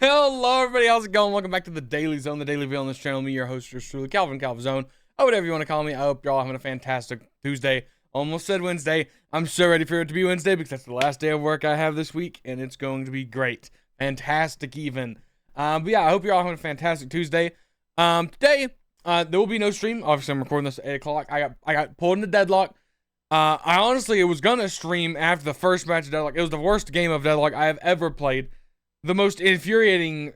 Hello, everybody. How's it going? Welcome back to the Daily Zone, the Daily View on this channel. Me, your host, yours truly, Calvzone, or whatever you want to call me. I hope you're all having a fantastic Tuesday. Almost said Wednesday. I'm so ready for it to be Wednesday because that's the last day of work I have this week, and it's going to be great, fantastic even. But yeah, I hope you're all having a fantastic Tuesday. Today, there will be no stream. Obviously, I'm recording this at 8 o'clock. I got pulled into deadlock. I honestly was gonna stream after the first match of deadlock. It was the worst game of deadlock I have ever played. The most infuriating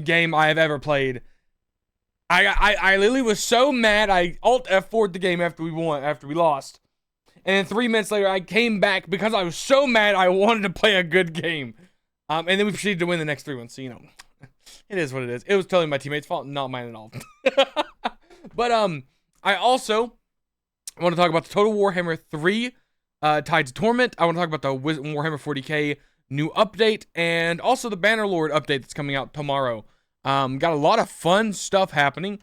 game I have ever played. I literally was so mad. I alt F4'd the game after we lost. And then 3 minutes later, I came back because I was so mad I wanted to play a good game. And then we proceeded to win the next 3-1. So, you know, it is what it is. It was totally my teammates' fault, not mine at all. But, I also want to talk about the Total Warhammer 3 Tides of Torment. I want to talk about the Warhammer 40k new update, and also the Bannerlord update that's coming out tomorrow. Got a lot of fun stuff happening.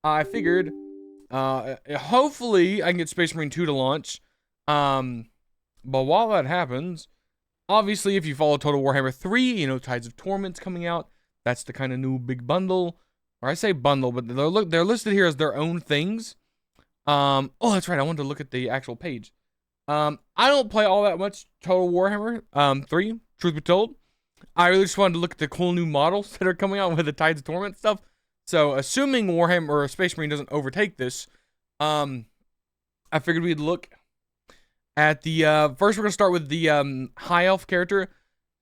I figured, hopefully I can get Space Marine 2 to launch. But while that happens, obviously if you follow Total Warhammer 3, you know Tides of Torment's coming out. That's the kind of new big bundle. Or I say bundle, but they're listed here as their own things. Oh, that's right. I wanted to look at the actual page. I don't play all that much Total Warhammer 3, truth be told. I really just wanted to look at the cool new models that are coming out with the Tides of Torment stuff. So, assuming Warhammer or Space Marine doesn't overtake this, I figured we'd look at the, first we're going to start with the High Elf character,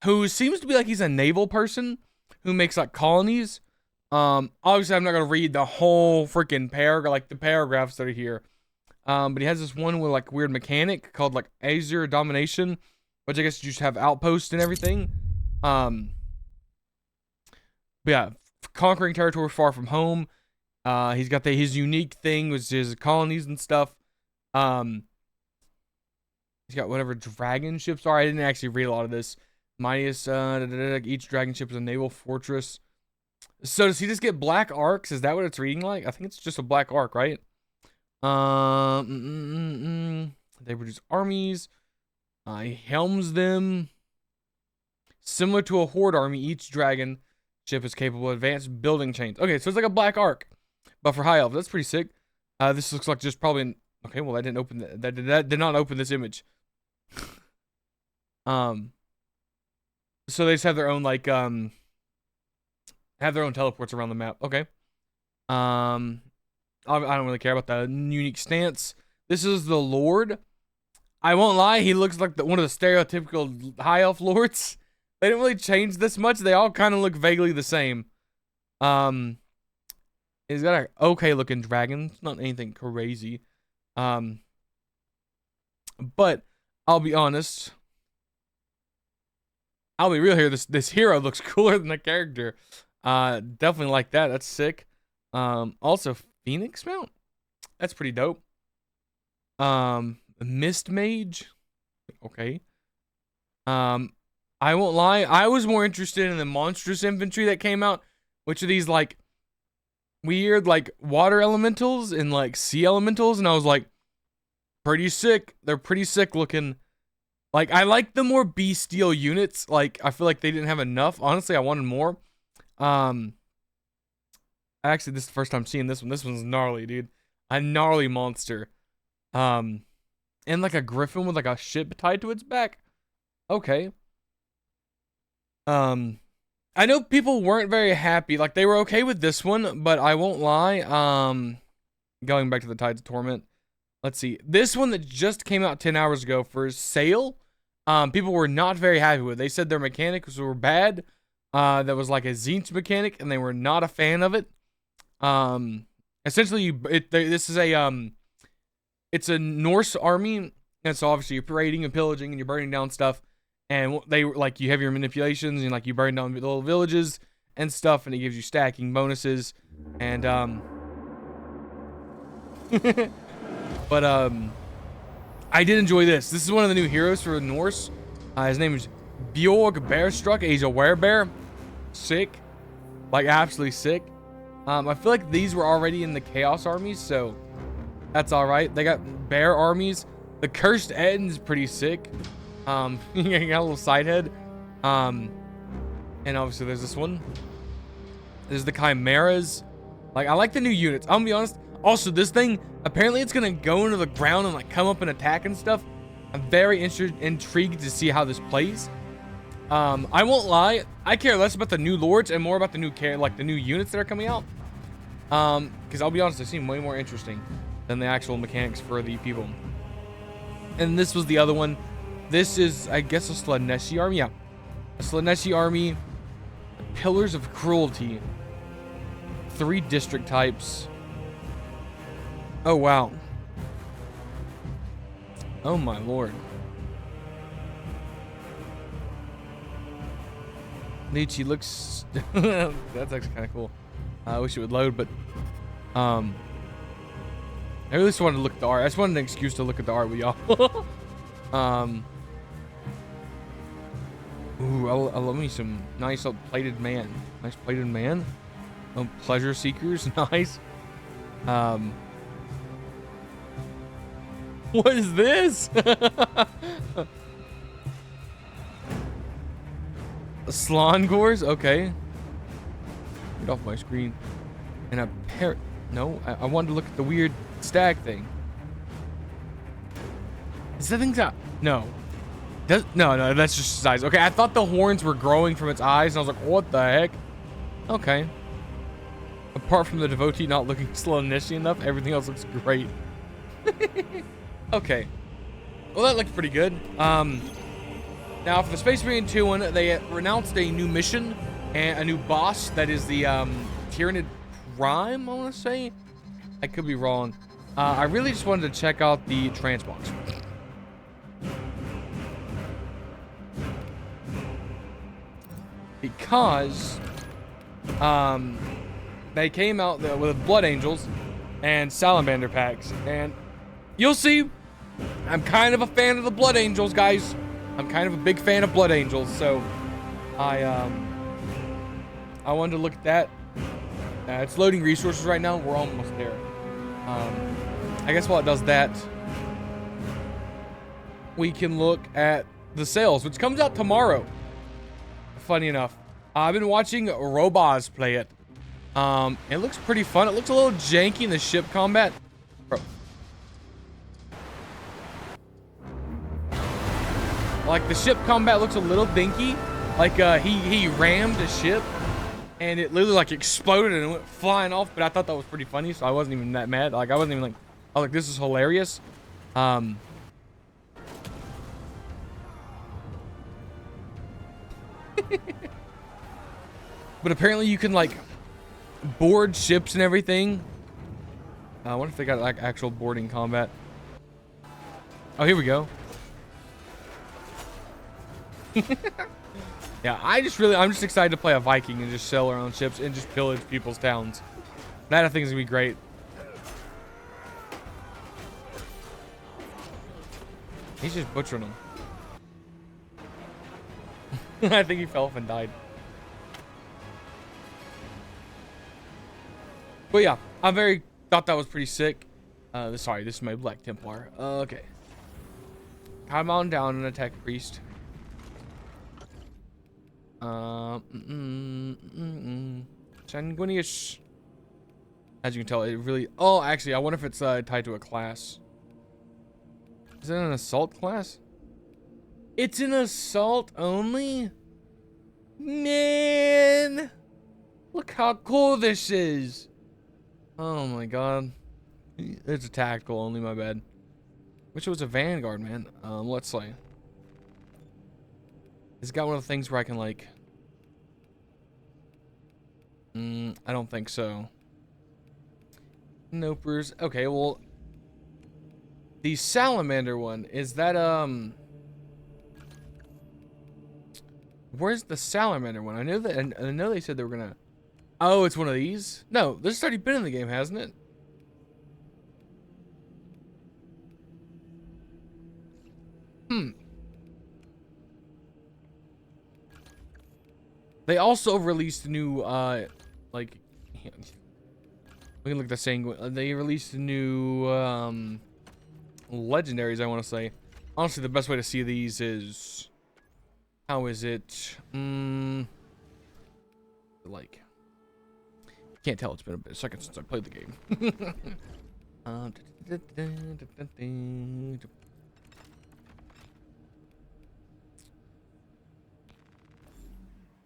who seems to be like he's a naval person who makes like colonies. Obviously I'm not going to read the whole freaking paragraph, like the paragraphs that are here. But he has this one with like weird mechanic called like Azure Domination, which I guess you just have outposts and everything. But yeah, conquering territory far from home. He's got his unique thing, which is colonies and stuff. He's got whatever dragon ships are. I didn't actually read a lot of this. Mightiest, each dragon ship is a naval fortress. So does he just get black arcs? Is that what it's reading like? I think it's just a black arc, right? They produce armies. He helms them. Similar to a horde army, each dragon ship is capable of advanced building chains. Okay, so it's like a black arc, but for high elf. That's pretty sick. This looks like just probably. Okay, well, that didn't open. That did not open this image. So they just have their own like have their own teleports around the map. Okay. I don't really care about the unique stance. This is the Lord. I won't lie, he looks like one of the stereotypical high elf lords. They didn't really change this much. They all kind of look vaguely the same. He's got an okay looking dragon. It's not anything crazy. But I'll be honest. I'll be real here. This hero looks cooler than the character. Definitely like that. That's sick. Also Phoenix mount. That's pretty dope. Mist Mage. Okay. I won't lie. I was more interested in the monstrous infantry that came out, which are these like weird like water elementals and like sea elementals, and I was like, pretty sick. They're pretty sick looking. Like, I like the more bestial units. Like, I feel like they didn't have enough. Honestly, I wanted more. Actually, this is the first time seeing this one. This one's gnarly, dude. A gnarly monster. And like a griffin with like a ship tied to its back. Okay. I know people weren't very happy. Like, they were okay with this one, but I won't lie. Going back to the Tides of Torment. Let's see. This one that just came out 10 hours ago for sale, people were not very happy with. They said their mechanics were bad. That was like a Tzeentch mechanic, and they were not a fan of it. Essentially, this is it's a Norse army, and so obviously you're parading and pillaging, and you're burning down stuff. And they like you have your manipulations, and like you burn down little villages and stuff, and it gives you stacking bonuses. And but I did enjoy this. This is one of the new heroes for Norse. His name is Bjorg Bearstruck. He's a werebear. Sick. Like, absolutely sick. I feel like these were already in the Chaos armies, so that's alright. They got bear armies. The Cursed Eden's pretty sick. You got a little side head. And obviously there's this one. There's the chimeras. Like, I like the new units. I'm gonna be honest. Also, this thing, apparently it's gonna go into the ground and like come up and attack and stuff. I'm very intrigued to see how this plays. I won't lie, I care less about the new lords and more about the new the new units that are coming out. Because I'll be honest, they seem way more interesting than the actual mechanics for the people. And this was the other one. This is, I guess, a Slaneshi army. Yeah, a Slaneshi army. Pillars of Cruelty. 3 district types. Oh wow. Oh my lord. Nietzsche looks that's actually kind of cool. I wish it would load, but I really just wanted to look at the art. I just wanted an excuse to look at the art with y'all. Ooh, I love me some nice plated man. Nice plated man. Pleasure seekers, nice. What is this? Slongors, okay. Get off my screen. And a parrot. No, I wanted to look at the weird stag thing. Is that thing's out? No. No, that's just his eyes. Okay, I thought the horns were growing from its eyes, and I was like, what the heck? Okay. Apart from the devotee not looking Slaneshi enough, everything else looks great. Okay. Well, that looks pretty good. Now for the Space Marine 2 one, they announced a new mission and a new boss that is the Tyrannid Prime, I want to say. I could be wrong. I really just wanted to check out the transbox. Because they came out with Blood Angels and Salamander packs, and you'll see I'm kind of a fan of the Blood Angels, guys. I'm kind of a big fan of Blood Angels, so I wanted to look at that. It's loading resources right now. We're almost there. I guess while it does that, we can look at the sales, which comes out tomorrow. Funny enough, I've been watching Roboz play it. It looks pretty fun. It looks a little janky in the ship combat. Bro. Like the ship combat looks a little dinky. Like he rammed a ship and it literally like exploded and it went flying off. But I thought that was pretty funny, so I wasn't even that mad. Like I wasn't even like, I was like, this is hilarious. But apparently you can like board ships and everything. I wonder if they got like actual boarding combat. Oh, here we go. Yeah, I'm just excited to play a Viking and just sell our own ships and just pillage people's towns. That I think is gonna be great. He's just butchering them. I think he fell off and died. But yeah, thought that was pretty sick. Sorry, this is my Black Templar. Okay. Come on down and attack Priest. Sanguinius. As you can tell, it really... Oh, actually, I wonder if it's tied to a class. Is it an assault class? It's an assault only? Man! Look how cool this is! Oh my god. It's a tactical only, my bad. Wish it was a Vanguard, man. Let's see. It's got one of the things where I can like... I don't think so. Nopers. Okay, well... The Salamander one, is that, Where's the Salamander one? I know that, I know they said they were gonna... Oh, it's one of these? No, this has already been in the game, hasn't it? They also released new, like... We can look at the same... They released new, legendaries, I want to say. Honestly, the best way to see these is... How is it? Like... Can't tell, it's been a second since I played the game.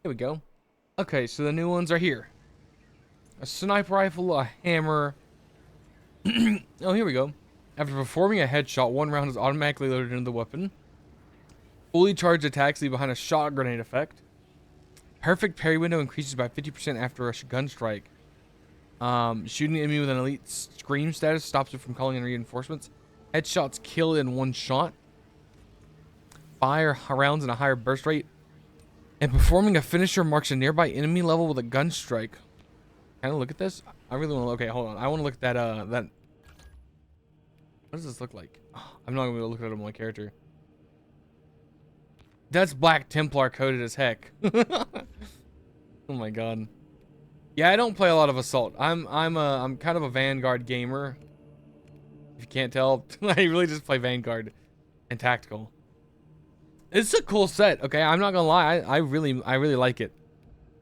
Here we go. Okay, so the new ones are here. A sniper rifle, a hammer. Oh, here we go. After performing a headshot, one round is automatically loaded into the weapon. Fully charged attacks leave behind a shot grenade effect. Perfect parry window increases by 50% after a gun strike. Shooting an enemy with an elite scream status stops it from calling in reinforcements. Headshots kill in one shot. Fire rounds in a higher burst rate. And performing a finisher marks a nearby enemy level with a gun strike. Can I look at this? I really want to. Okay, hold on. I want to look at that. What does this look like? Oh, I'm not gonna be able to look at it on my character. That's Black Templar coded as heck. Oh my god. Yeah, I don't play a lot of Assault. I'm kind of a Vanguard gamer. If you can't tell, I really just play Vanguard and Tactical. It's a cool set, okay? I'm not gonna lie. I really like it.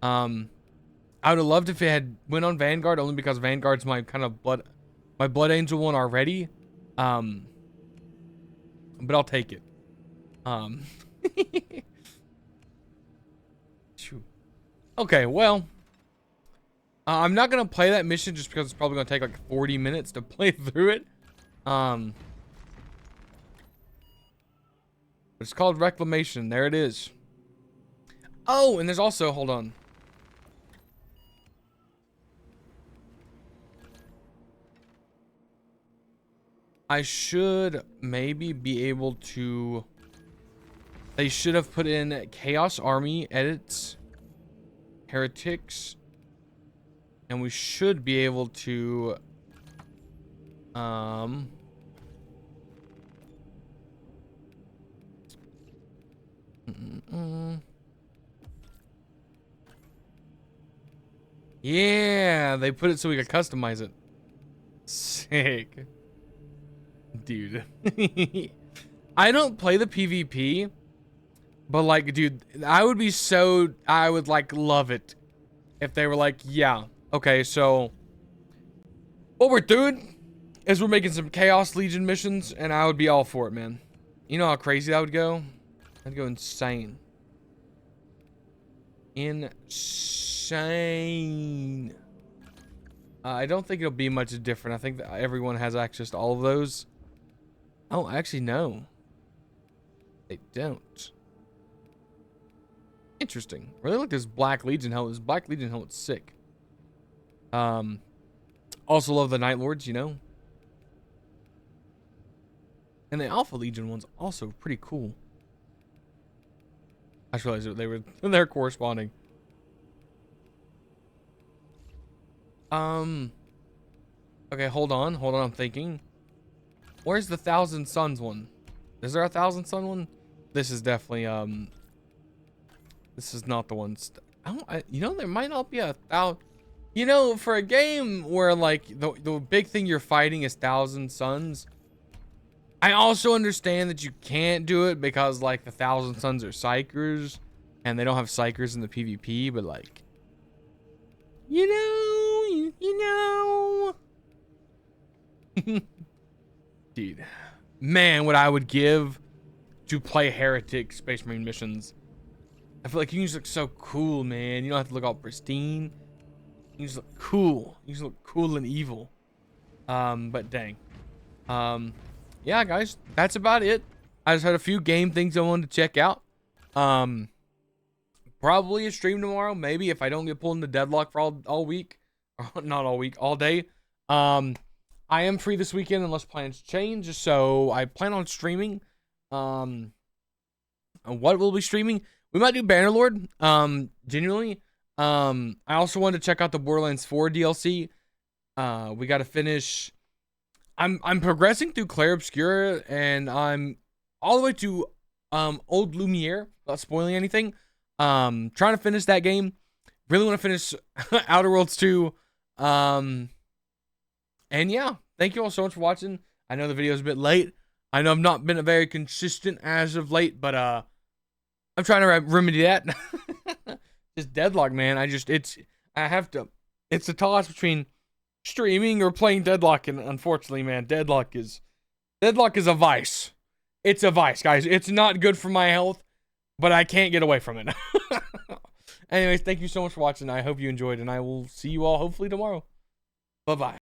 I would have loved if it had went on Vanguard only because Vanguard's my kind of blood angel one already. But I'll take it. Okay, well, I'm not gonna play that mission just because it's probably gonna take like 40 minutes to play through it. It's called Reclamation. There it is. Oh, and there's also, hold on. I should maybe be able to. They should have put in Chaos Army edits, Heretics, and we should be able to yeah, they put it so we could customize it. Sick. Dude. I don't play the PvP, but like, dude, I would like love it if they were like, yeah, okay, so what we're doing is we're making some Chaos Legion missions, and I would be all for it, man. You know how crazy that would go? I'd go insane. Insane. I don't think it'll be much different. I think that everyone has access to all of those. Oh, actually, no. They don't. Interesting. Really like this Black Legion helmet. This Black Legion helmet's sick. Also love the Night Lords, you know. And the Alpha Legion one's also pretty cool. I just realized they're corresponding. Okay, hold on, I'm thinking. Where's the Thousand Suns one? Is there a Thousand Sun one? This is definitely this is not the one. You know, there might not be a thousand. You know, for a game where like the big thing you're fighting is Thousand Suns, I also understand that you can't do it because like the Thousand Suns are psychers and they don't have psychers in the PvP, but like, you know, dude, man, what I would give to play Heretic Space Marine missions. I feel like you can just look so cool, man. You don't have to look all pristine. You just look cool. You just look cool and evil. But dang. Yeah, guys, that's about it. I just had a few game things I wanted to check out. Probably a stream tomorrow, maybe, if I don't get pulled into deadlock for all week. Not all week, all day. I am free this weekend unless plans change, so I plan on streaming. What we'll be streaming, we might do Bannerlord, genuinely. I also wanted to check out the Borderlands 4 DLC. We got to finish. I'm progressing through Clair Obscura, and I'm all the way to Old Lumiere, without spoiling anything. Trying to finish that game. Really want to finish Outer Worlds 2. And yeah, thank you all so much for watching. I know the video is a bit late. I know I've not been very consistent as of late, but I'm trying to remedy that. Just deadlock, man. I have to It's a toss between streaming or playing Deadlock, and unfortunately, man, Deadlock is a vice. It's a vice, guys. It's not good for my health, but I can't get away from it. Anyways, thank you so much for watching. I hope you enjoyed, and I will see you all hopefully tomorrow. Bye-bye.